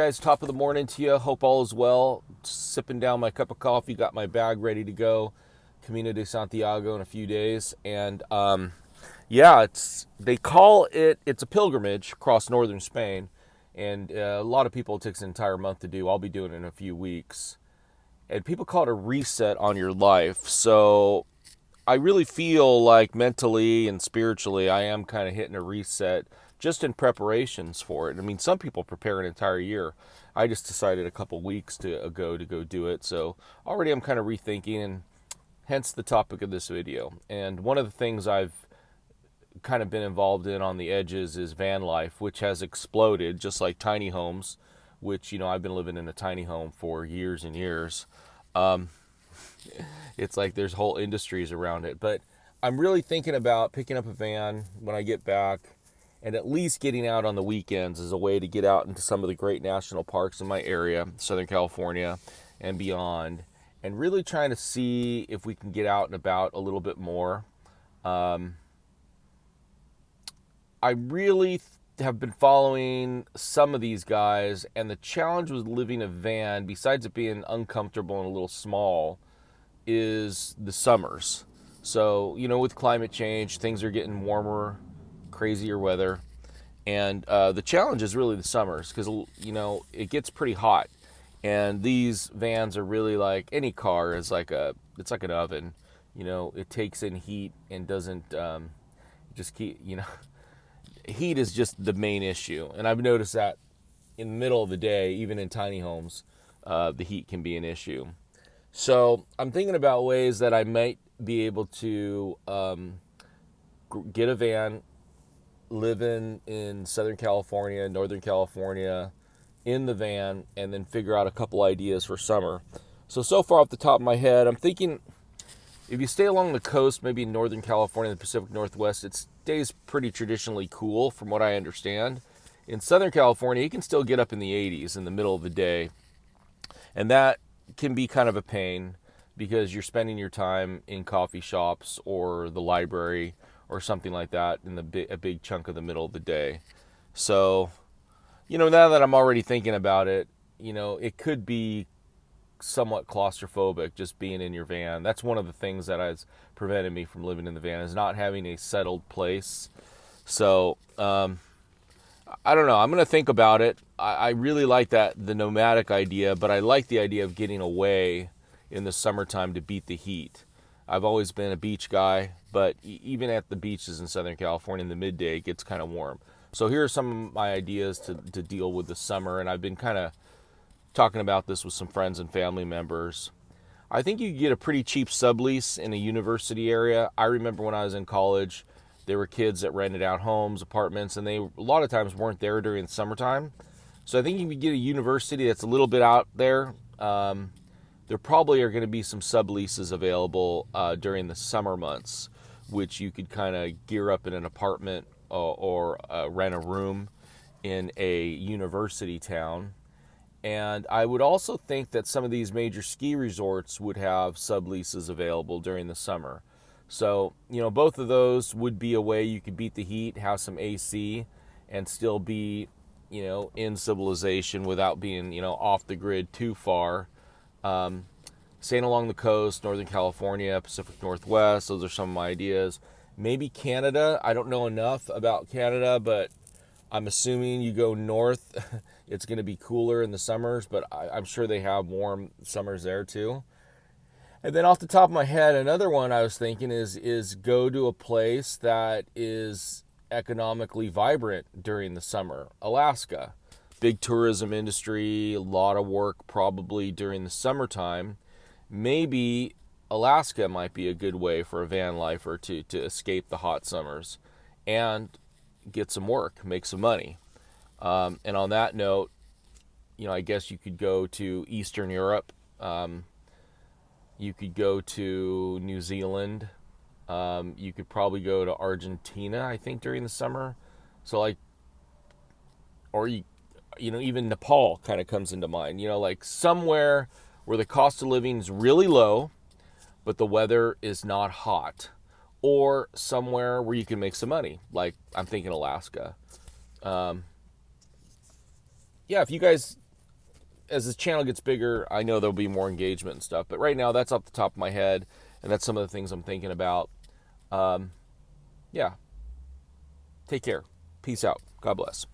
Guys, top of the morning to you. Hope all is well. Sipping down my cup of coffee, got my bag ready to go. Camino de Santiago in a few days, and yeah, it's a pilgrimage across northern Spain, and a lot of people it takes an entire month to do. I'll be doing it in a few weeks, and people call it a reset on your life. So I really feel like mentally and spiritually, I am kind of hitting a reset just in preparations for it. I mean, some people prepare an entire year. I just decided a couple weeks ago to go do it. So already I'm kind of rethinking, and hence the topic of this video. And one of the things I've kind of been involved in on the edges is van life, which has exploded just like tiny homes, which, I've been living in a tiny home for years and years. It's like there's whole industries around it. But I'm really thinking about picking up a van when I get back and at least getting out on the weekends as a way to get out into some of the great national parks in my area, Southern California and beyond, and really trying to see if we can get out and about a little bit more. I really have been following some of these guys, and the challenge with living a van, besides it being uncomfortable and a little small, is the summers. So, with climate change, things are getting warmer, crazier weather, and the challenge is really the summers because, it gets pretty hot, and these vans are really like any car is it's like an oven. It takes in heat and doesn't just keep, heat is just the main issue, and I've noticed that in the middle of the day, even in tiny homes, the heat can be an issue. So I'm thinking about ways that I might be able to get a van, live in Southern California, Northern California, in the van, and then figure out a couple ideas for summer. So far off the top of my head, I'm thinking if you stay along the coast, maybe in Northern California, the Pacific Northwest, it stays pretty traditionally cool from what I understand. In Southern California, you can still get up in the 80s in the middle of the day, and that can be kind of a pain because you're spending your time in coffee shops or the library or something like that in a big chunk of the middle of the day. So, now that I'm already thinking about it, it could be somewhat claustrophobic just being in your van. That's one of the things that has prevented me from living in the van, is not having a settled place. So, I don't know. I'm going to think about it. I really like the nomadic idea, but I like the idea of getting away in the summertime to beat the heat. I've always been a beach guy, but even at the beaches in Southern California in the midday, it gets kind of warm. So here are some of my ideas to deal with the summer, and I've been kind of talking about this with some friends and family members. I think you can get a pretty cheap sublease in a university area. I remember when I was in college, there were kids that rented out homes, apartments, and they a lot of times weren't there during the summertime. So I think if you get a university that's a little bit out there, there probably are going to be some subleases available during the summer months, which you could kind of gear up in an apartment or rent a room in a university town. And I would also think that some of these major ski resorts would have subleases available during the summer. So, both of those would be a way you could beat the heat, have some AC, and still be, in civilization without being, off the grid too far. Staying along the coast, Northern California, Pacific Northwest, those are some of my ideas. Maybe Canada. I don't know enough about Canada, but I'm assuming you go north, it's going to be cooler in the summers, but I'm sure they have warm summers there too. And then off the top of my head, another one I was thinking is go to a place that is economically vibrant during the summer. Alaska. Big tourism industry, a lot of work probably during the summertime. Maybe Alaska might be a good way for a van lifer to escape the hot summers and get some work, make some money. And on that note, I guess you could go to Eastern Europe. You could go to New Zealand. You could probably go to Argentina, I think, during the summer. So or even Nepal kind of comes into mind. Like somewhere where the cost of living is really low, but the weather is not hot. Or somewhere where you can make some money. Like I'm thinking Alaska. Yeah, if you guys as this channel gets bigger, I know there'll be more engagement and stuff. But right now, that's off the top of my head, and that's some of the things I'm thinking about. Yeah. Take care. Peace out. God bless.